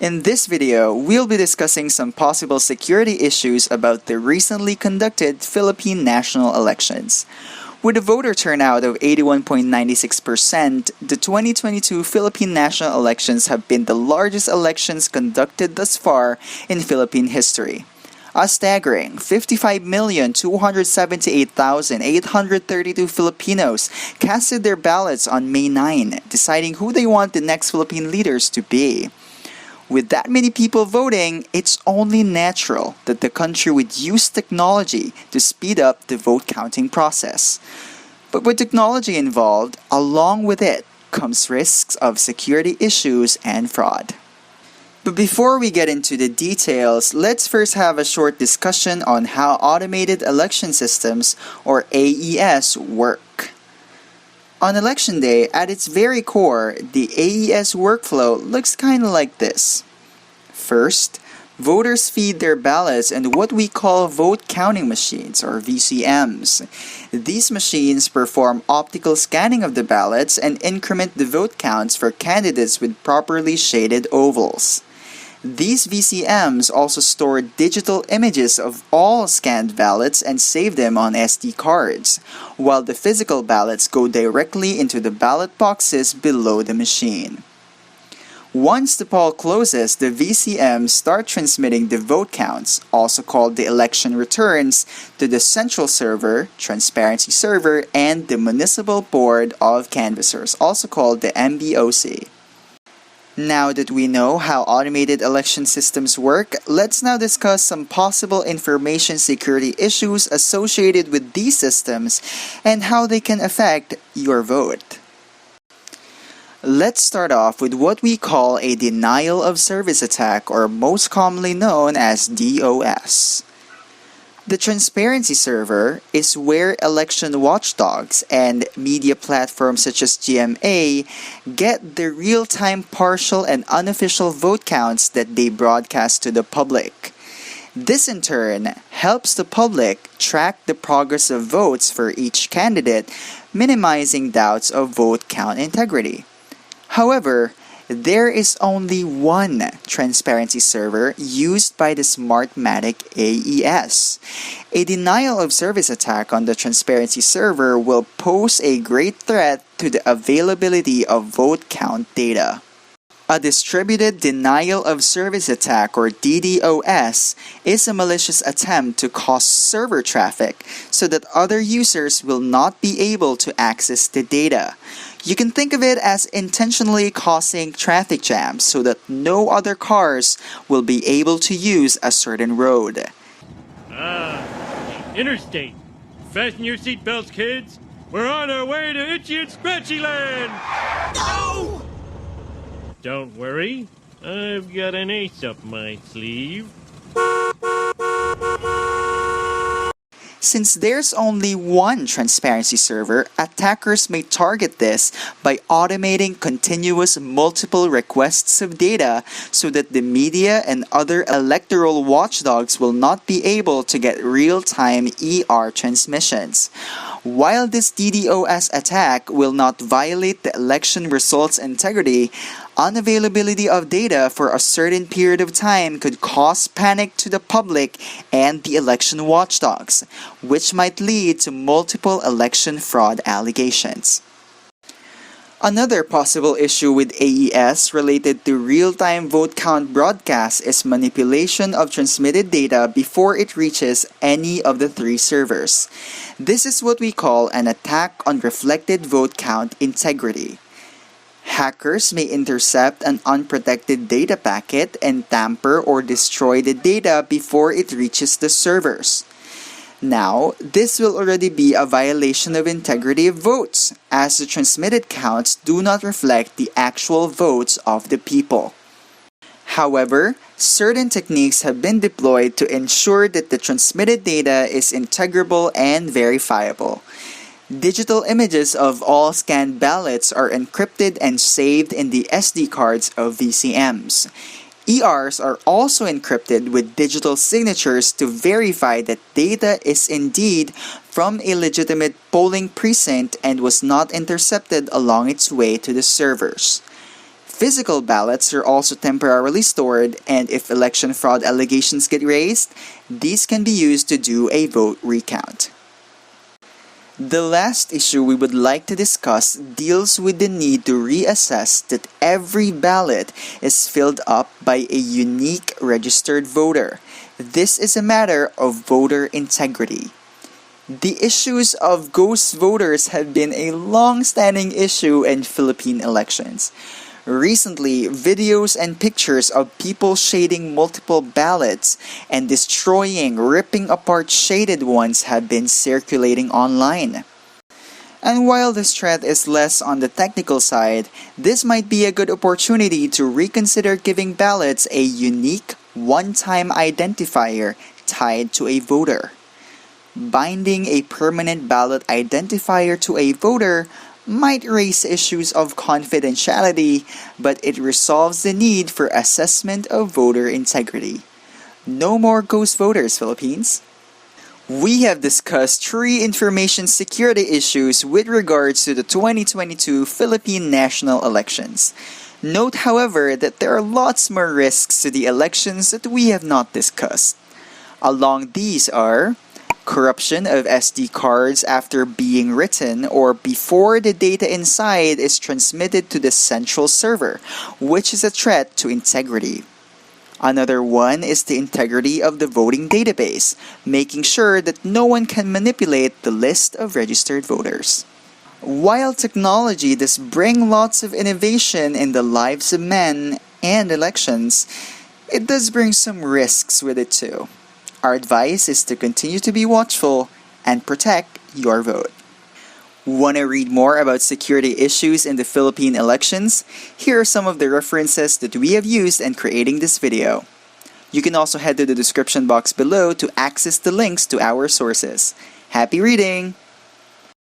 In this video, we'll be discussing some possible security issues about the recently conducted Philippine national elections. With a voter turnout of 81.96%, the 2022 Philippine national elections have been the largest elections conducted thus far in Philippine history. A staggering 55,278,832 Filipinos casted their ballots on May 9, deciding who they want the next Philippine leaders to be. With that many people voting, it's only natural that the country would use technology to speed up the vote counting process. But with technology involved, along with it comes risks of security issues and fraud. But before we get into the details, let's first have a short discussion on how automated election systems, or AES, work. On election day, at its very core, the AES workflow looks kinda like this. First, voters feed their ballots in what we call vote counting machines, or VCMs. These machines perform optical scanning of the ballots and increment the vote counts for candidates with properly shaded ovals. These VCMs also store digital images of all scanned ballots and save them on SD cards, while the physical ballots go directly into the ballot boxes below the machine. Once the poll closes, the VCMs start transmitting the vote counts, also called the election returns, to the central server, transparency server, and the Municipal Board of Canvassers, also called the MBOC. Now that we know how automated election systems work, let's now discuss some possible information security issues associated with these systems and how they can affect your vote. Let's start off with what we call a denial of service attack, or most commonly known as DOS. The transparency server is where election watchdogs and media platforms such as GMA get the real-time partial and unofficial vote counts that they broadcast to the public. This in turn helps the public track the progress of votes for each candidate, minimizing doubts of vote count integrity. However, there is only one transparency server used by the Smartmatic AES. A denial of service attack on the transparency server will pose a great threat to the availability of vote count data. A distributed denial of service attack, or DDoS, is a malicious attempt to cause server traffic so that other users will not be able to access the data. You can think of it as intentionally causing traffic jams so that no other cars will be able to use a certain road. Interstate. Fasten your seatbelts, kids. We're on our way to Itchy and Scratchy Land. No! Don't worry. I've got an ace up my sleeve. Since there's only one transparency server, attackers may target this by automating continuous multiple requests of data so that the media and other electoral watchdogs will not be able to get real-time ER transmissions. While this DDoS attack will not violate the election results integrity, unavailability of data for a certain period of time could cause panic to the public and the election watchdogs, which might lead to multiple election fraud allegations. Another possible issue with AES related to real-time vote count broadcasts is manipulation of transmitted data before it reaches any of the three servers. This is what we call an attack on reflected vote count integrity. Hackers may intercept an unprotected data packet and tamper or destroy the data before it reaches the servers. Now, this will already be a violation of integrity of votes, as the transmitted counts do not reflect the actual votes of the people. However, certain techniques have been deployed to ensure that the transmitted data is integrable and verifiable. Digital images of all scanned ballots are encrypted and saved in the SD cards of VCMs. ERs are also encrypted with digital signatures to verify that data is indeed from a legitimate polling precinct and was not intercepted along its way to the servers. Physical ballots are also temporarily stored, and if election fraud allegations get raised, these can be used to do a vote recount. The last issue we would like to discuss deals with the need to reassess that every ballot is filled up by a unique registered voter. This is a matter of voter integrity. The issues of ghost voters have been a long-standing issue in Philippine elections. Recently, videos and pictures of people shading multiple ballots and ripping apart shaded ones have been circulating online. And while this threat is less on the technical side, this might be a good opportunity to reconsider giving ballots a unique, one-time identifier tied to a voter. Binding a permanent ballot identifier to a voter might raise issues of confidentiality, but it resolves the need for assessment of voter integrity. No more ghost voters, Philippines. We have discussed 3 information security issues with regards to the 2022 Philippine national elections. Note, however, that there are lots more risks to the elections that we have not discussed. Along these are corruption of SD cards after being written or before the data inside is transmitted to the central server, which is a threat to integrity. Another one is the integrity of the voting database, making sure that no one can manipulate the list of registered voters. While technology does bring lots of innovation in the lives of men and elections, it does bring some risks with it too. Our advice is to continue to be watchful and protect your vote. Want to read more about security issues in the Philippine elections? Here are some of the references that we have used in creating this video. You can also head to the description box below to access the links to our sources. Happy reading!